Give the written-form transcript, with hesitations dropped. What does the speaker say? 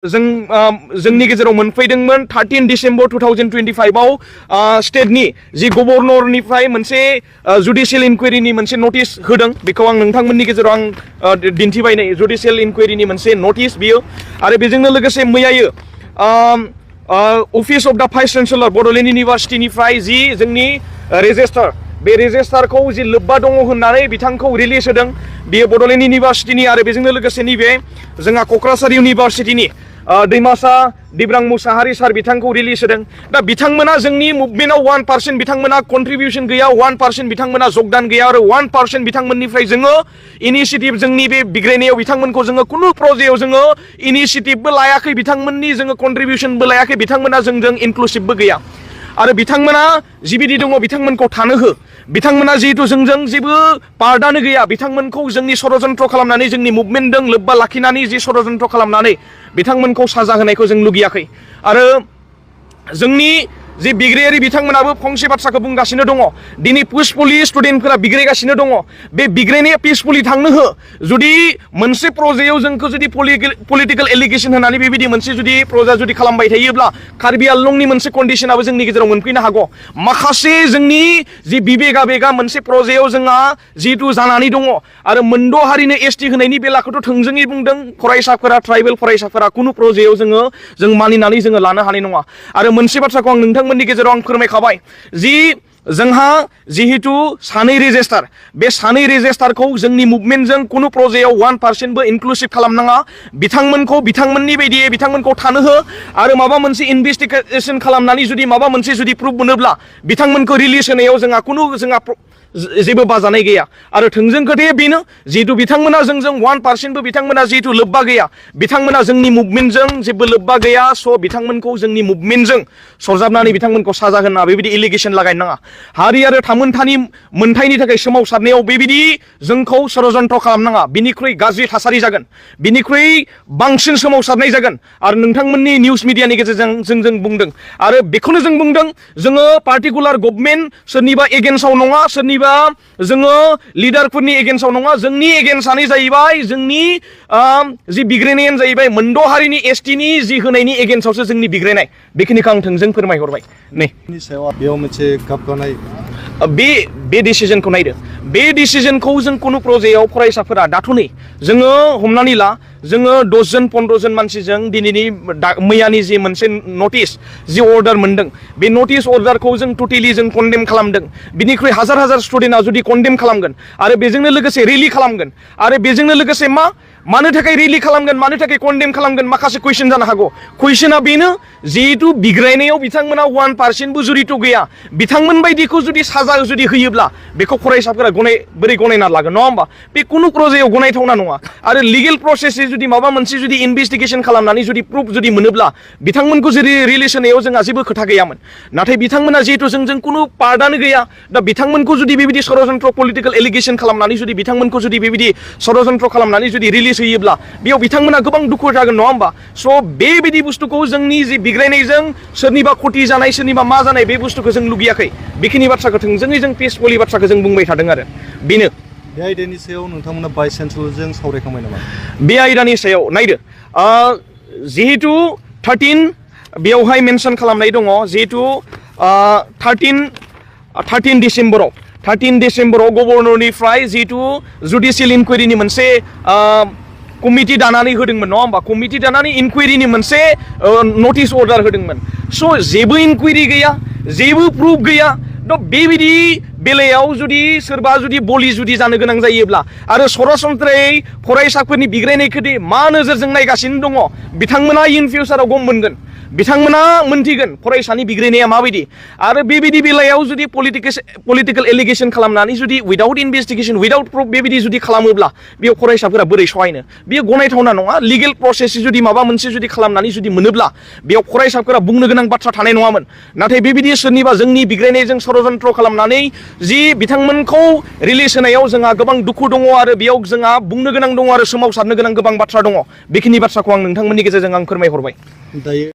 जोंनि गेजेराव मोनफैदोंमोन 13 डिसेम्बर 2025 आव स्टेटनि जि गभर्नरनिफ्राय मोनसे जुडिशियेल इनकुवेरिनि मोनसे नटिस होदों बेखौ आं नोंथांमोननि गेजेराव आं दिन्थिबाय नै जुडिशियेल इनकुवेरिनि मोनसे नटिस बियो आरो बेजोंनो लोगोसे मैयायो अफिस अफ द भाइस चेन्सेलर बड'लेण्ड इउनिभार्सिटिनिफ्राय जि जोंनि रेजिस्टार बे रेजिस्टारखौ जि लोब्बा दङ होननानै बिथांखौ रिलिज होदों बियो बड'लेण्ड इउनिभार्सिटिनि आरो बेजोंनो लोगोसे नैबे जोंहा क'क्राझार इउनिभार्सिटिनि दैमासा दिब्रां मुसाहारि सार बिथांखौ रिलिज होदों दा बिथांमोना जोंनि मुभमेन्टआव 1% बिथांमोना कन्ट्रिबिउसन गैया 1% बिथांमोना जगदान गैया आरो 1% बिथांमोननिफ्राय जोङो इनिशिएटिभ जोंनि बे बिग्रायनायाव बिथांमोनखौ जोङो कुनु प्रजेक्टआव जोङो इनिशिएटिभबो लायाखै बिथांमोननि जोङो कन्ट्रिबिउसनबो लायाखै बिथांमोना जोंजों इनक्लुसिभबो गैया आरो बिथांमोना जिबिदि दङ बिथांमोनखौ थानो हो बिथांमोना जिहेतु जोंजों जेबो पार्टआनो गैया बिथांमोनखौ जोंनि षड़यन्त्र खालामनानै जोंनि मुभमेन्टजों लोब्बा लाखिनानै जि षड़यन्त्र खालामनानै बिथांमोनखौ साजा होनायखौ जों लुगैयाखै आरो जोंनि जे बिग्रायारि बिथांमोनाबो फंसे बाथ्राखौ बुंगासिनो दङ दिनै पिसफुलि स्टुडेन्टफोरा बिग्रायगासिनो दङ बे बिग्रायनाया पिसफुलि थांनो हो जुदि मोनसे प्रजेक्टआव जोंखौ जुदि पलिटिकेल एलिगेसन होनानै बेबायदि मोनसे जुदि प्रजा जुदि खालामबाय थायोब्ला कार्बि आंलंनि मोनसे कन्डिशनाबो जोंनि गेजेराव मोनफैनो हागौ माखासे जोंनि जि बिबेगा मोनसे प्रजेक्टआव जोंहा जिहेतु जानानै दङ आरो मोनद' हारिनो एसटि होनायनि बेलाखौथ' थोंजोङै बुंदों फरायसाफोरा ट्राइबेल फरायसाफोरा कुनु प्रजेक्टआव जों मानिनानै जोङो लानो हानाय नङा आरो मोनसे बाथ्राखौ आं नोंथांमोननि गेजेराव आं फोरमायखाबाय जि जोंहा जिहेतु सानै रेजिस्टार बे सानै रेजिस्टारखौ जोंनि मुभमेन्टजों कुनु प्रजेक्टआव 1% बो इनक्लुसिभ खालामनाङा बिथांमोनखौ बिथांमोननि बायदियै बिथांमोनखौ थानो हो आरो माबा मोनसे इनभेस्टिगेसन खालामनानै जुदि माबा मोनसे जुदि प्रुफ मोनोब्ला बिथांमोनखौ रिलिज होनायाव जोंहा जेबो बाजानाय गैया आरो थोंजों खोथाया बेनो जिहेतु बिथांमोना जोंजों 1% बो बिथांमोना जिहेतु लोब्बा गैया बिथांमोना जोंनि मुभमेन्टजों जेबो लोब्बा गैया स' बिथांमोनखौ जोंनि मुभमेन्टजों सरजाबनानै बिथांमोनखौ साजा होना बेबायदि एलिगेसन लागायनो नाङा हारि आरो थामोनथानि मोनथायनि थाखाय सोमावसारनायाव बेबायदि जोंखौ षड़यन्त्र खालामनाङा बिनिख्रुइ गाज्रि थासारि जागोन बिनिख्रुइ बांसिन सोमावसारनाय जागोन आरो नोंथांमोननि निउस मिडियानि गेजेरजों जों बुंदों आरो बेखौनो जों बुंदों जोङो पार्टिकुलार गभर्नमेन्ट सोरनिबा एगेन्स्टआव नङा सोरनिबा जोङो लिडारफोरनि एगेन्स्टआव नङा जोंनि एगेन्स्टआनो जाहैबाय जोंनि जि बिग्रायनायानो जाहैबाय मोनद' हारिनि एसटिनि जि होनायनि एगेन्स्टआवसो जोंनि बिग्रायनाय बेखिनिखौ आं थोंजों फोरमायहरबाय नै बेयाव मोनसे गाबगानाय बे डिसिजनखौ नायदो बे डिसिजनखौ जों कुनु प्रजेक्टआव फरायसाफोरा दाथ' नै जोङो हमनानै ला जोङो 10 जन 15 जन मानसिजों दिनैनि मैयानि जि मोनसे नटिस जि अर्डार मोनदों बे नटिस अर्डारखौ जों टटेलि जों कन्डेम खालामदों बिनिख्रुइ हाजार स्टुडेन्टआ जुदि कन्डेम खालामगोन आरो बेजोंनो लोगोसे रेलि खालामगोन आरो बेजोंनो लोगोसे मानो थाखाय रेलि खालामगोन मानो थाखाय कन्डेम खालामगोन माखासे कुइसन जानो हागौ कुइसना बेनो जिहेतु बिग्रायनायाव बिथांमोना 1% बो जुरित' गैया बिथांमोन बायदिखौ जुदि साजा जुदि होयोब्ला बेखौ फरायसाफोरा बोरै गनायना लागोन नङा होमबा बे कुनु प्रजेक्टआव गनायथावना नङा आरो लिगेल प्रसेसै जुदि माबा मोनसे जुदि इनभेस्टिगेसन खालामनानै जुदि प्रुफ जुदि मोनोब्ला बिथांमोनखौ जुदि रिलिज होनायाव जोंहा जेबो खोथा गैयामोन नाथाय बिथांमोना जिहेतु जोंजों कुनु पार्टआनो गैया दा बिथांमोनखौ जुदि बेबायदि षड़यन्त्र पलिटिकेल एलिगेसन खालामनानै जुदि बिथांमोनखौ जुदि बेबायदि षड़यन्त्र खालामनानै जुदि रिलिज होयोब्ला बेयाव बिथांमोना गोबां दुखु जागोन नङा होमबा स' बेबायदि बुस्थुखौ जोंनि जि बिग्रायनायजों सोरनिबा खथि जानाय सोरनिबा मा जानाय बे बुस्थुखौ जों लुगैयाखै बेखिनि बाथ्राखौ थोंजोङै जों पिसफुलि बाथ्राखौ जों बुंबाय थादों आरो बेनो बे आयदानि सायाव नोंथांमोना भाइस चेन्सेलरजों सावरायखांबाय नामा बे आयदानि सायाव नायदो जिहेतु 13 बेयावहाय मेनसन खालामनाय दङ जिहेतु 13 डिसेम्बराव गभर्नरनिफ्राय जिहेतु जुडिशियेल इनकुवेरिनि मोनसे कमिटि दानानै होदोंमोन नङा होमबा कमिटि दानानै इनकुवेरिनि मोनसे नटिस अर्डार होदोंमोन स' जेबो इनकुवेरि गैया जेबो प्रुफ गैया थ' बेबायदि बेलायाव जुदि सोरबा जुदि बलि जुदि जानो गोनां जायोब्ला आरो सरासनस्रायै फरायसाफोरनि बिग्रायनायखौ मा नोजोरजों नायगासिनो दङ बिथांमोना इन फिउचाराव गम मोनगोन बिथांमोना मोनथिगोन फरायसानि बिग्रायनाया माबायदि आरो बेबायदि बेलायाव जुदि पलिटिकेल एलिगेसन खालामनानै जुदि उइदाउट इनभेस्टिगेसन उइदाउट प्रुफ बेबायदि जुदि खालामोब्ला बेयाव फरायसाफोरा बोरै सहायनो बेयो गनायथावना नङा लिगेल प्रसेस जुदि माबा मोनसे जुदि खालामनानै जुदि मोनोब्ला बेयाव फरायसाफोरा बुंनो गोनां बाथ्रा थानाय नङामोन नाथाय बेबायदि सोरनिबा जोंनि बिग्रायनायजों षड़यन्त्र खालामनानै जि बिथांमोनखौ रिलिज होनायाव जोंहा गोबां दुखु दङ आरो बेयाव जोंहा बुंनो गोनां दङ आरो सोमावसारनो गोनां गोबां बाथ्रा दङ बेखिनि बाथ्राखौ आं नोंथांमोननि गेजेरजों आं फोरमायहरबाय दायो